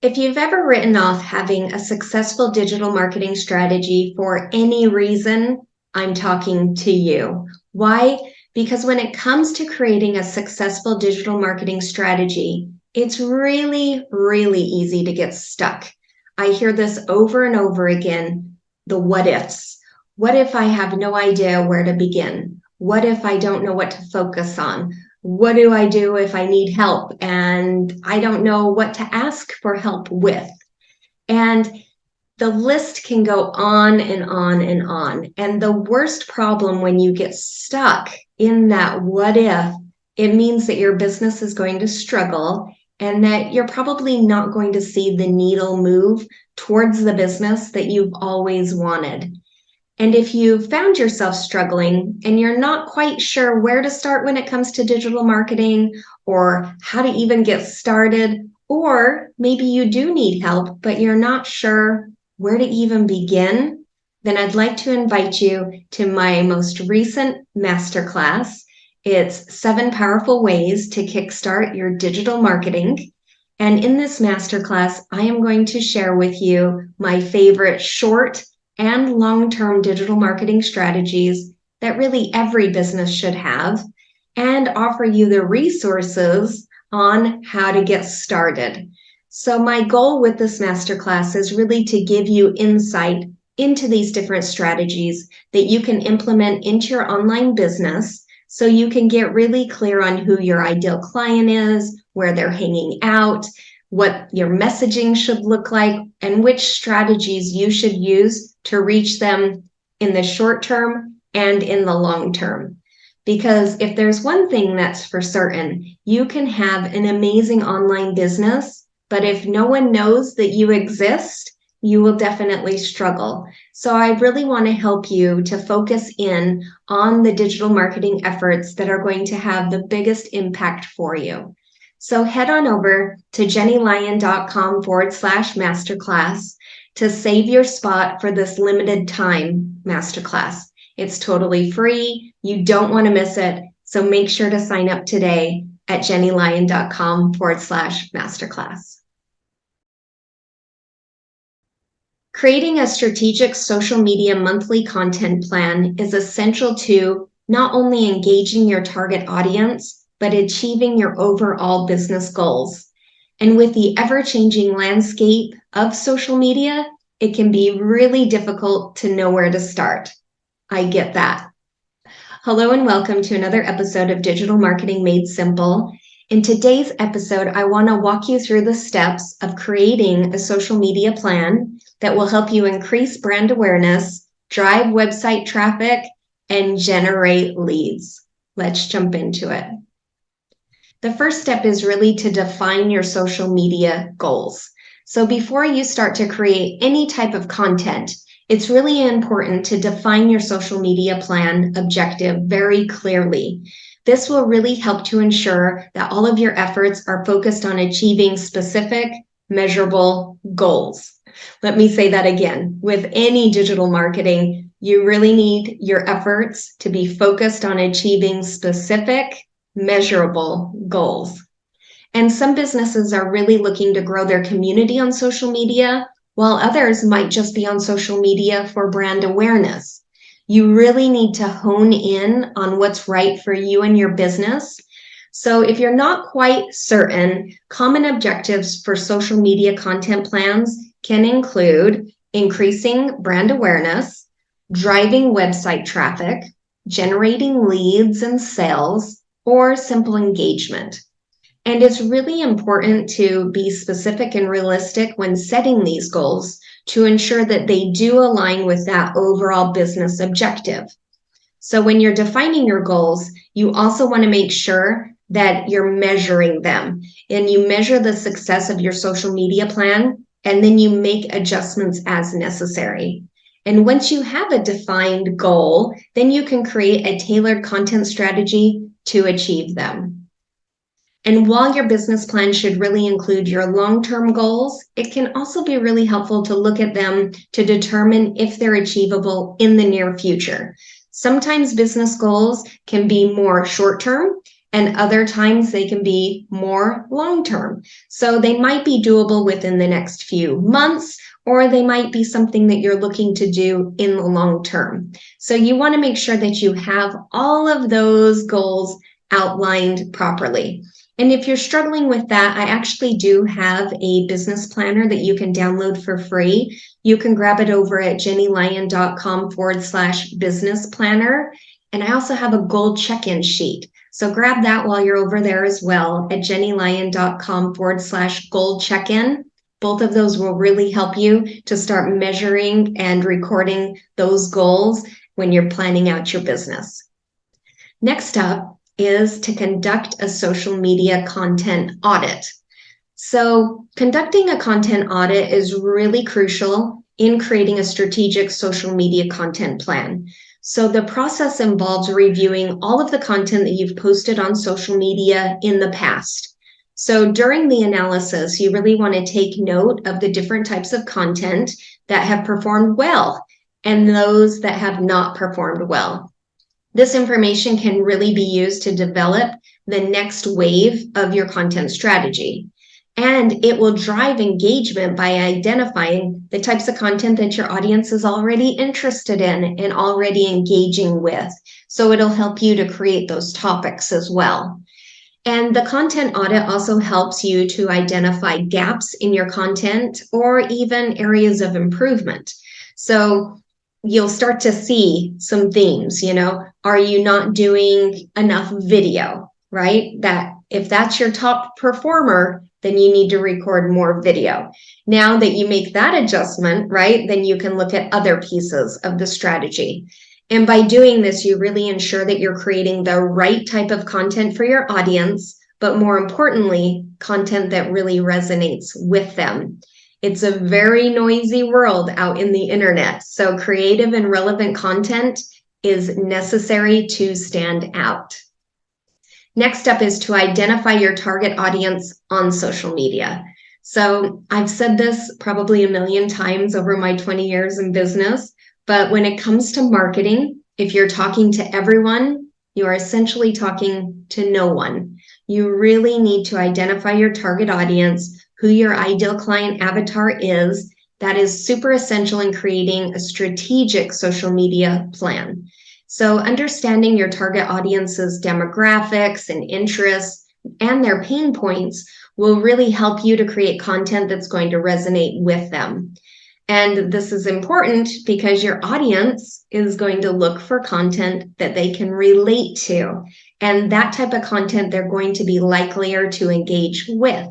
If you've ever written off having a successful digital marketing strategy for any reason, I'm talking to you. Why? Because when it comes to creating a successful digital marketing strategy, it's really, really easy to get stuck. I hear this over and over again, the what ifs. What if I have no idea where to begin? What if I don't know what to focus on? What do I do if I need help and I don't know what to ask for help with? And the list can go on and on and on. And the worst problem when you get stuck in that what if, it means that your business is going to struggle and that you're probably not going to see the needle move towards the business that you've always wanted. And if you found yourself struggling and you're not quite sure where to start when it comes to digital marketing or how to even get started, or maybe you do need help, but you're not sure where to even begin, then I'd like to invite you to my most recent masterclass. It's 7 Powerful Ways to Kickstart Your Digital Marketing. And in this masterclass, I am going to share with you my favorite short and long-term digital marketing strategies that really every business should have, and offer you the resources on how to get started. So my goal with this masterclass is really to give you insight into these different strategies that you can implement into your online business so you can get really clear on who your ideal client is, where they're hanging out, what your messaging should look like, and which strategies you should use to reach them in the short term and in the long term. Because if there's one thing that's for certain, you can have an amazing online business, but if no one knows that you exist, you will definitely struggle. So I really want to help you to focus in on the digital marketing efforts that are going to have the biggest impact for you. So head on over to jennielyon.com/masterclass to save your spot for this limited time masterclass. It's totally free. You don't want to miss it. So make sure to sign up today at jennielyon.com/masterclass. Creating a strategic social media monthly content plan is essential to not only engaging your target audience, but achieving your overall business goals. And with the ever-changing landscape of social media, it can be really difficult to know where to start. I get that. Hello and welcome to another episode of Digital Marketing Made Simple. In today's episode, I want to walk you through the steps of creating a social media plan that will help you increase brand awareness, drive website traffic, and generate leads. Let's jump into it. The first step is really to define your social media goals. So before you start to create any type of content, it's really important to define your social media plan objective very clearly. This will really help to ensure that all of your efforts are focused on achieving specific, measurable goals. Let me say that again. With any digital marketing, you really need your efforts to be focused on achieving specific, measurable goals. And some businesses are really looking to grow their community on social media, while others might just be on social media for brand awareness. You really need to hone in on what's right for you and your business. So if you're not quite certain, common objectives for social media content plans can include increasing brand awareness, driving website traffic, generating leads and sales, or simple engagement. And it's really important to be specific and realistic when setting these goals to ensure that they do align with that overall business objective. So when you're defining your goals, you also want to make sure that you're measuring them, and you measure the success of your social media plan, and then you make adjustments as necessary. And once you have a defined goal, then you can create a tailored content strategy to achieve them. And while your business plan should really include your long-term goals, it can also be really helpful to look at them to determine if they're achievable in the near future. Sometimes business goals can be more short-term, and other times they can be more long-term. So they might be doable within the next few months, or they might be something that you're looking to do in the long term. So you want to make sure that you have all of those goals outlined properly. And if you're struggling with that, I actually do have a business planner that you can download for free. You can grab it over at jennylyon.com/business planner. And I also have a goal check-in sheet. So grab that while you're over there as well at jennylyon.com/goal check-in. Both of those will really help you to start measuring and recording those goals when you're planning out your business. Next up is to conduct a social media content audit. So conducting a content audit is really crucial in creating a strategic social media content plan. So the process involves reviewing all of the content that you've posted on social media in the past. So during the analysis, you really want to take note of the different types of content that have performed well and those that have not performed well. This information can really be used to develop the next wave of your content strategy. And it will drive engagement by identifying the types of content that your audience is already interested in and already engaging with. So it'll help you to create those topics as well. And the content audit also helps you to identify gaps in your content or even areas of improvement. So you'll start to see some themes, are you not doing enough video, right? That if that's your top performer, then you need to record more video. Now that you make that adjustment, right, then you can look at other pieces of the strategy. And by doing this, you really ensure that you're creating the right type of content for your audience, but more importantly, content that really resonates with them. It's a very noisy world out in the internet, so creative and relevant content is necessary to stand out. Next up is to identify your target audience on social media. So I've said this probably a million times over my 20 years in business, but when it comes to marketing, if you're talking to everyone, you are essentially talking to no one. You really need to identify your target audience, who your ideal client avatar is. That is super essential in creating a strategic social media plan. So understanding your target audience's demographics and interests and their pain points will really help you to create content that's going to resonate with them. And this is important because your audience is going to look for content that they can relate to. And that type of content they're going to be likelier to engage with.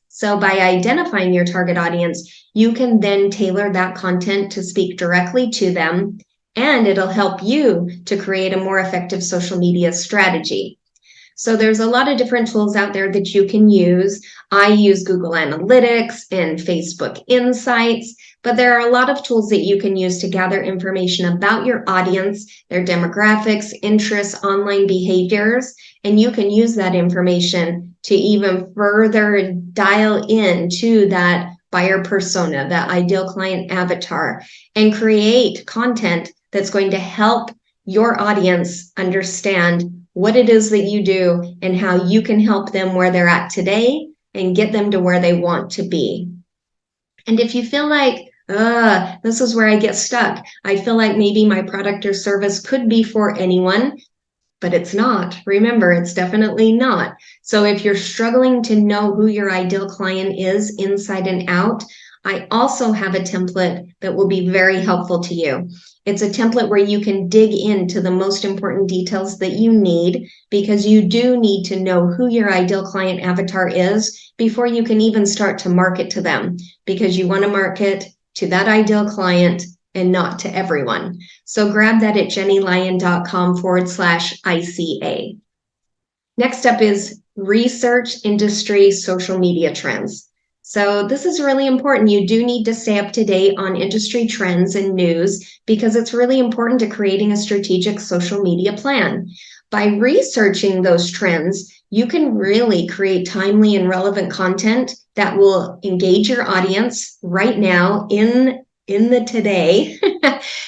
So by identifying your target audience, you can then tailor that content to speak directly to them, and it'll help you to create a more effective social media strategy. So there's a lot of different tools out there that you can use. I use Google Analytics and Facebook Insights, but there are a lot of tools that you can use to gather information about your audience, their demographics, interests, online behaviors, and you can use that information to even further dial into that buyer persona, that ideal client avatar, and create content that's going to help your audience understand what it is that you do and how you can help them where they're at today and get them to where they want to be. And if you feel like, this is where I get stuck, I feel like maybe my product or service could be for anyone, but it's not. Remember, it's definitely not. So if you're struggling to know who your ideal client is inside and out, I also have a template that will be very helpful to you. It's a template where you can dig into the most important details that you need, because you do need to know who your ideal client avatar is before you can even start to market to them, because you want to market to that ideal client and not to everyone. So grab that at jennylyon.com/ICA. Next up is research industry social media trends. So this is really important. You do need to stay up to date on industry trends and news, because it's really important to creating a strategic social media plan. By researching those trends, you can really create timely and relevant content that will engage your audience right now in in the today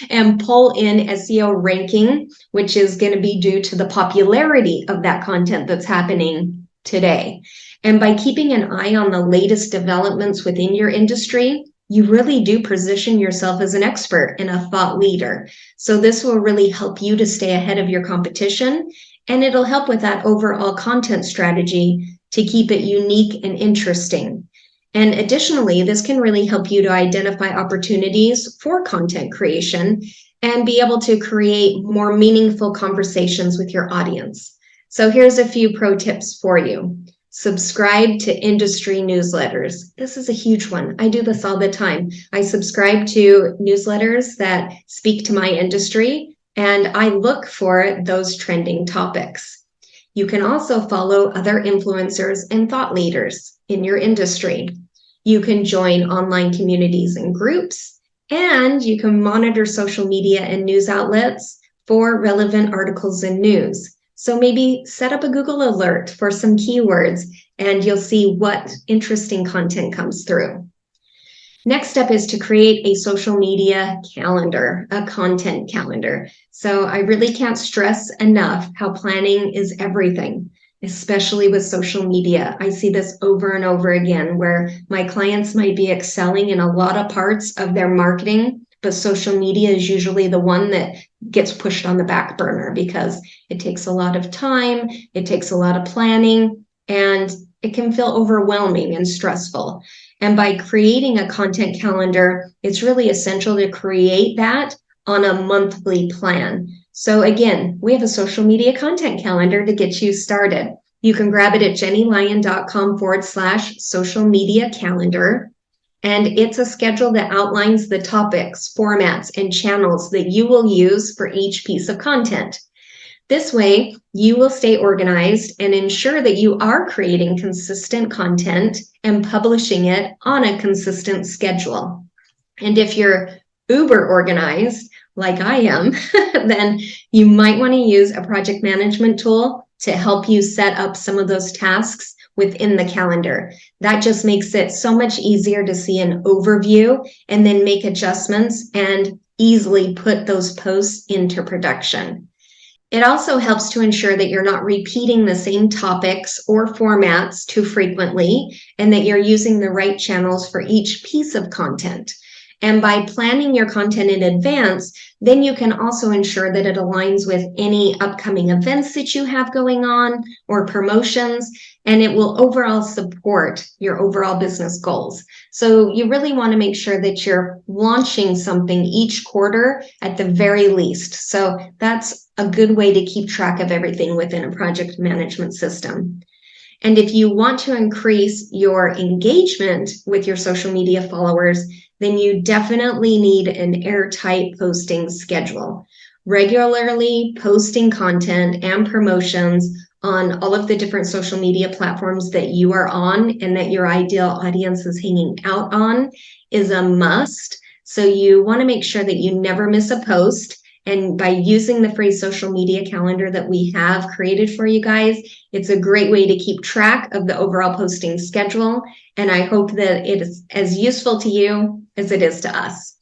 and pull in SEO ranking, which is going to be due to the popularity of that content that's happening today. And by keeping an eye on the latest developments within your industry, you really do position yourself as an expert and a thought leader. So this will really help you to stay ahead of your competition, and it'll help with that overall content strategy to keep it unique and interesting. And additionally, this can really help you to identify opportunities for content creation and be able to create more meaningful conversations with your audience. So here's a few pro tips for you. Subscribe to industry newsletters. This is a huge one. I do this all the time. I subscribe to newsletters that speak to my industry, and I look for those trending topics. You can also follow other influencers and thought leaders in your industry. You can join online communities and groups, and you can monitor social media and news outlets for relevant articles and news. So maybe set up a Google alert for some keywords, and you'll see what interesting content comes through. Next step is to create a social media calendar, a content calendar. So I really can't stress enough how planning is everything, especially with social media. I see this over and over again where my clients might be excelling in a lot of parts of their marketing, but social media is usually the one that gets pushed on the back burner because it takes a lot of time, it takes a lot of planning, and it can feel overwhelming and stressful. And by creating a content calendar, it's really essential to create that on a monthly plan. So again, we have a social media content calendar to get you started. You can grab it at jennylyon.com/social media calendar. And it's a schedule that outlines the topics, formats, and channels that you will use for each piece of content. This way, you will stay organized and ensure that you are creating consistent content and publishing it on a consistent schedule. And if you're uber organized, like I am, then you might want to use a project management tool to help you set up some of those tasks within the calendar. That just makes it so much easier to see an overview and then make adjustments and easily put those posts into production. It also helps to ensure that you're not repeating the same topics or formats too frequently, and that you're using the right channels for each piece of content. And by planning your content in advance, then you can also ensure that it aligns with any upcoming events that you have going on or promotions, and it will overall support your overall business goals. So you really want to make sure that you're launching something each quarter at the very least. So that's a good way to keep track of everything within a project management system. And if you want to increase your engagement with your social media followers, then you definitely need an airtight posting schedule. Regularly posting content and promotions on all of the different social media platforms that you are on and that your ideal audience is hanging out on is a must. So you want to make sure that you never miss a post. And by using the free social media calendar that we have created for you guys, it's a great way to keep track of the overall posting schedule. And I hope that it is as useful to you as it is to us.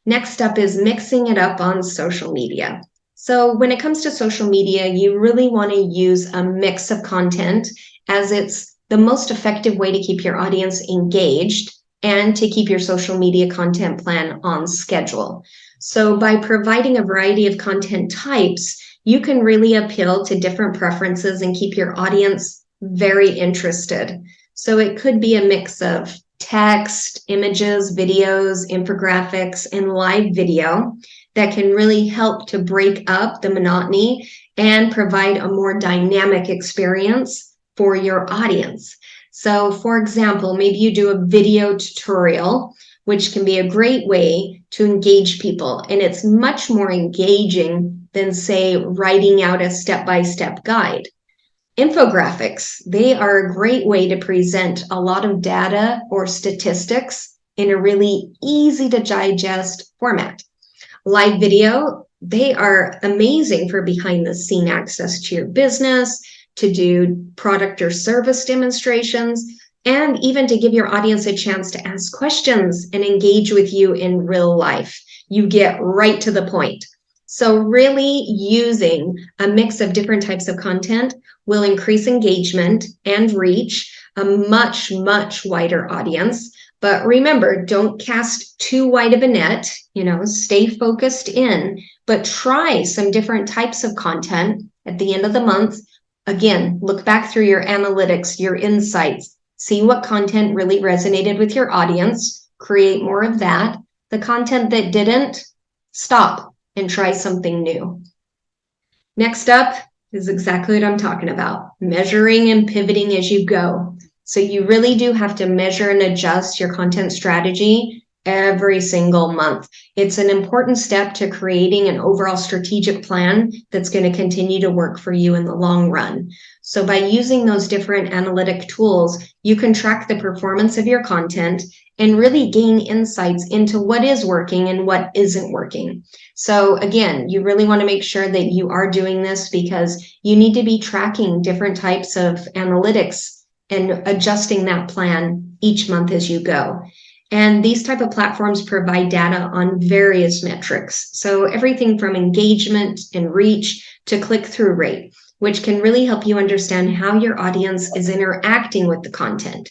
Next up is mixing it up on social media. So when it comes to social media, you really want to use a mix of content, as it's the most effective way to keep your audience engaged and to keep your social media content plan on schedule. So by providing a variety of content types, you can really appeal to different preferences and keep your audience very interested. So it could be a mix of text, images, videos, infographics, and live video that can really help to break up the monotony and provide a more dynamic experience for your audience. So for example, maybe you do a video tutorial, which can be a great way to engage people. And it's much more engaging than, say, writing out a step-by-step guide. Infographics, they are a great way to present a lot of data or statistics in a really easy to digest format. Live video, they are amazing for behind the scene access to your business, to do product or service demonstrations, and even to give your audience a chance to ask questions and engage with you in real life. You get right to the point. So really using a mix of different types of content will increase engagement and reach a much, much wider audience. But remember, don't cast too wide of a net, stay focused in, but try some different types of content at the end of the month. Again, look back through your analytics, your insights, see what content really resonated with your audience, create more of that. The content that didn't, stop and try something new. Next up is exactly what I'm talking about, measuring and pivoting as you go. So you really do have to measure and adjust your content strategy every single month. It's an important step to creating an overall strategic plan that's going to continue to work for you in the long run. So by using those different analytic tools, you can track the performance of your content and really gain insights into what is working and what isn't working. So again, you really want to make sure that you are doing this because you need to be tracking different types of analytics and adjusting that plan each month as you go. And these type of platforms provide data on various metrics. So everything from engagement and reach to click-through rate, which can really help you understand how your audience is interacting with the content.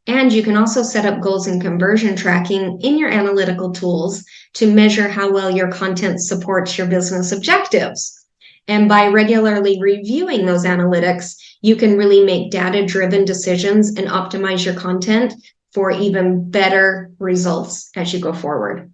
And you can also set up goals and conversion tracking in your analytical tools to measure how well your content supports your business objectives. And by regularly reviewing those analytics, you can really make data-driven decisions and optimize your content for even better results as you go forward.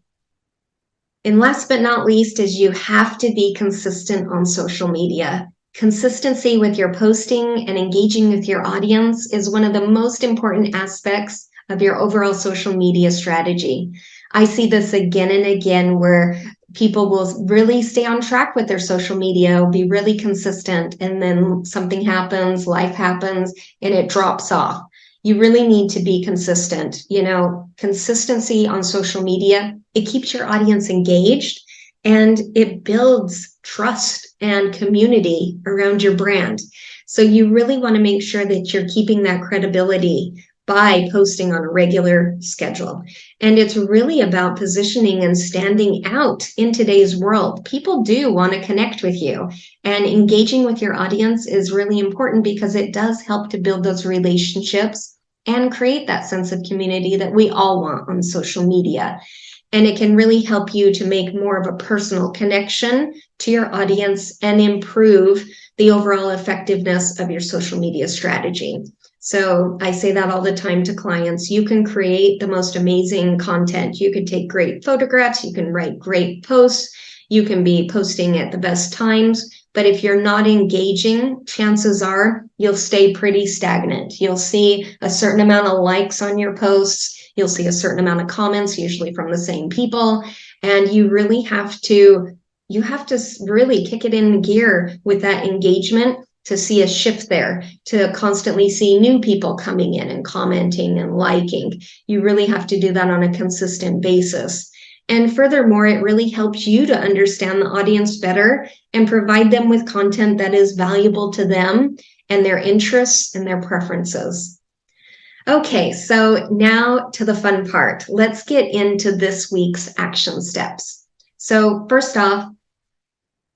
And last but not least is you have to be consistent on social media. Consistency with your posting and engaging with your audience is one of the most important aspects of your overall social media strategy. I see this again and again where people will really stay on track with their social media, be really consistent, and then something happens, life happens, and it drops off. You really need to be consistent. Consistency on social media, it keeps your audience engaged and it builds trust and community around your brand. So you really want to make sure that you're keeping that credibility by posting on a regular schedule. And it's really about positioning and standing out in today's world. People do want to connect with you, and engaging with your audience is really important because it does help to build those relationships and create that sense of community that we all want on social media. And it can really help you to make more of a personal connection to your audience and improve the overall effectiveness of your social media strategy. So I say that all the time to clients. You can create the most amazing content. You can take great photographs. You can write great posts. You can be posting at the best times. But if you're not engaging, chances are you'll stay pretty stagnant. You'll see a certain amount of likes on your posts. You'll see a certain amount of comments, usually from the same people. And you really have to really kick it in gear with that engagement to see a shift there, to constantly see new people coming in and commenting and liking. You really have to do that on a consistent basis. And furthermore, it really helps you to understand the audience better and provide them with content that is valuable to them and their interests and their preferences. Okay, so now to the fun part. Let's get into this week's action steps. So first off,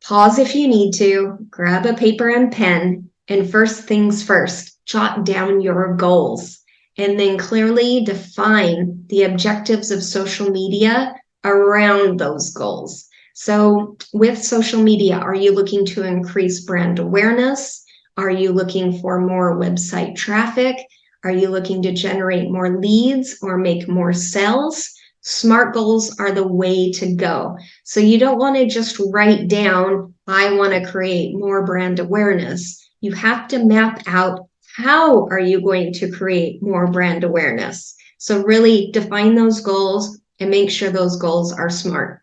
pause if you need to, grab a paper and pen, and first things first, jot down your goals, and then clearly define the objectives of social media around those goals. So with social media, are you looking to increase brand awareness? Are you looking for more website traffic? Are you looking to generate more leads or make more sales? SMART goals are the way to go. So you don't want to just write down, I want to create more brand awareness. You have to map out how are you going to create more brand awareness. So really define those goals and make sure those goals are SMART.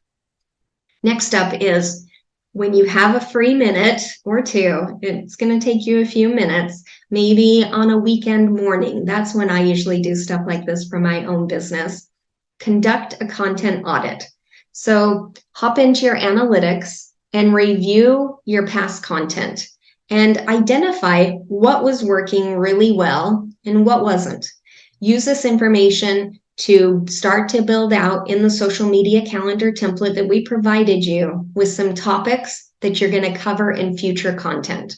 Next up is when you have a free minute or two, it's going to take you a few minutes, maybe on a weekend morning. That's when I usually do stuff like this for my own business. Conduct a content audit. So hop into your analytics and review your past content and identify what was working really well and what wasn't. Use this information to start to build out in the social media calendar template that we provided you with some topics that you're going to cover in future content.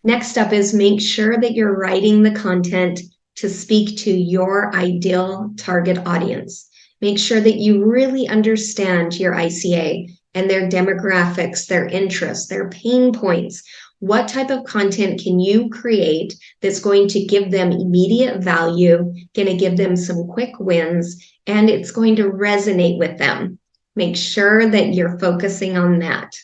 Next up is make sure that you're writing the content to speak to your ideal target audience. Make sure that you really understand your ICA and their demographics, their interests, their pain points. What type of content can you create that's going to give them immediate value, going to give them some quick wins, and it's going to resonate with them? Make sure that you're focusing on that.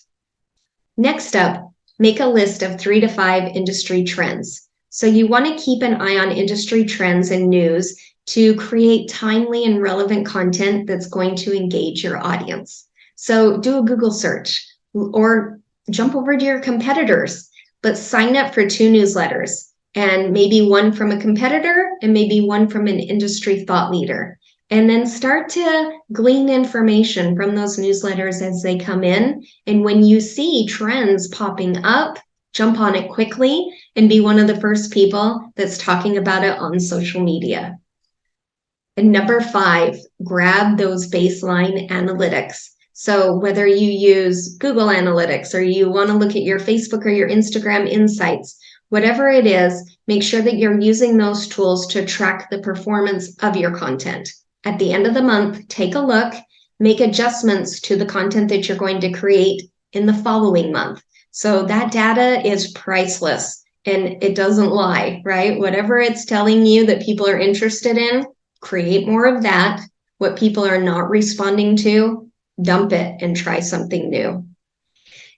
Next up, make a list of 3 to 5 industry trends. So you want to keep an eye on industry trends and news to create timely and relevant content that's going to engage your audience. So do a Google search or jump over to your competitors, but sign up for 2 newsletters, and maybe one from a competitor and maybe one from an industry thought leader. And then start to glean information from those newsletters as they come in. And when you see trends popping up, jump on it quickly and be one of the first people that's talking about it on social media. And number 5, grab those baseline analytics. So whether you use Google Analytics or you want to look at your Facebook or your Instagram insights, whatever it is, make sure that you're using those tools to track the performance of your content. At the end of the month, take a look, make adjustments to the content that you're going to create in the following month. So that data is priceless and it doesn't lie, right? Whatever it's telling you that people are interested in, create more of that. What people are not responding to, dump it and try something new.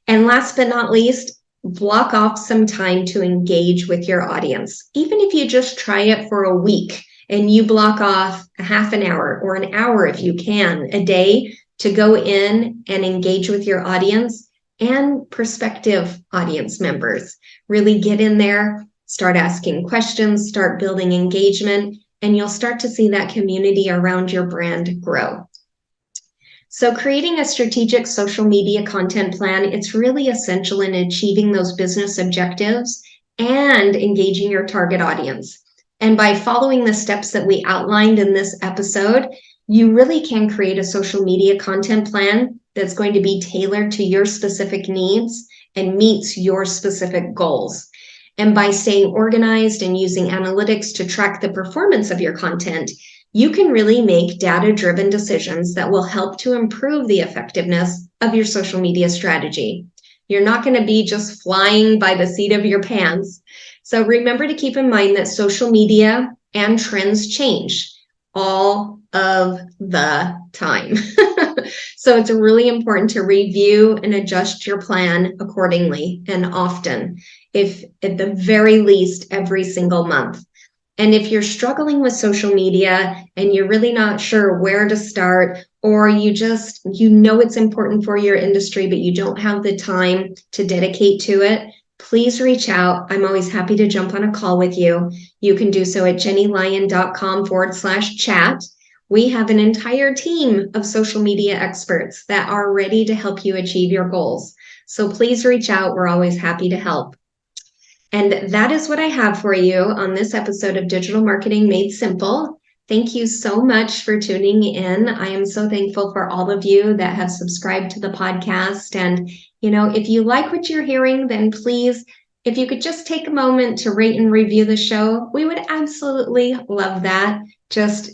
And last but not least, block off some time to engage with your audience. Even if you just try it for a week and you block off a half an hour or an hour if you can a day to go in and engage with your audience and prospective audience members. Really get in there, start asking questions, start building engagement, and you'll start to see that community around your brand grow. So creating a strategic social media content plan, it's really essential in achieving those business objectives and engaging your target audience. And by following the steps that we outlined in this episode, you really can create a social media content plan that's going to be tailored to your specific needs and meets your specific goals. And by staying organized and using analytics to track the performance of your content, you can really make data-driven decisions that will help to improve the effectiveness of your social media strategy. You're not going to be just flying by the seat of your pants. So remember to keep in mind that social media and trends change all of the time. So it's really important to review and adjust your plan accordingly and often, if at the very least every single month. And if you're struggling with social media and you're really not sure where to start, or you know it's important for your industry, but you don't have the time to dedicate to it, please reach out. I'm always happy to jump on a call with you. You can do so at jennylyon.com/chat. We have an entire team of social media experts that are ready to help you achieve your goals. So please reach out. We're always happy to help. And that is what I have for you on this episode of Digital Marketing Made Simple. Thank you so much for tuning in. I am so thankful for all of you that have subscribed to the podcast. And, if you like what you're hearing, then please, if you could just take a moment to rate and review the show, we would absolutely love that. Just,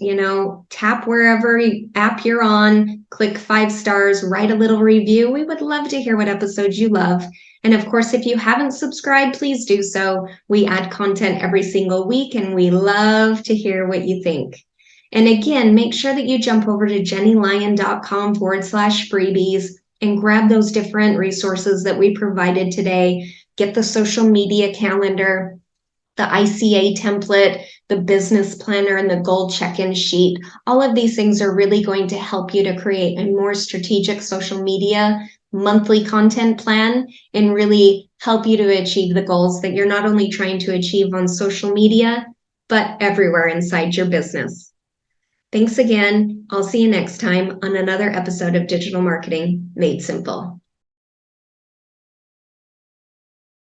tap wherever app you're on, click 5 stars, write a little review. We would love to hear what episodes you love. And of course, if you haven't subscribed, please do so. We add content every single week and we love to hear what you think. And again, make sure that you jump over to jennylyon.com/freebies and grab those different resources that we provided today. Get the social media calendar, the ICA template, the business planner, and the goal check-in sheet. All of these things are really going to help you to create a more strategic social media monthly content plan and really help you to achieve the goals that you're not only trying to achieve on social media, but everywhere inside your business. Thanks again. I'll see you next time on another episode of Digital Marketing Made Simple.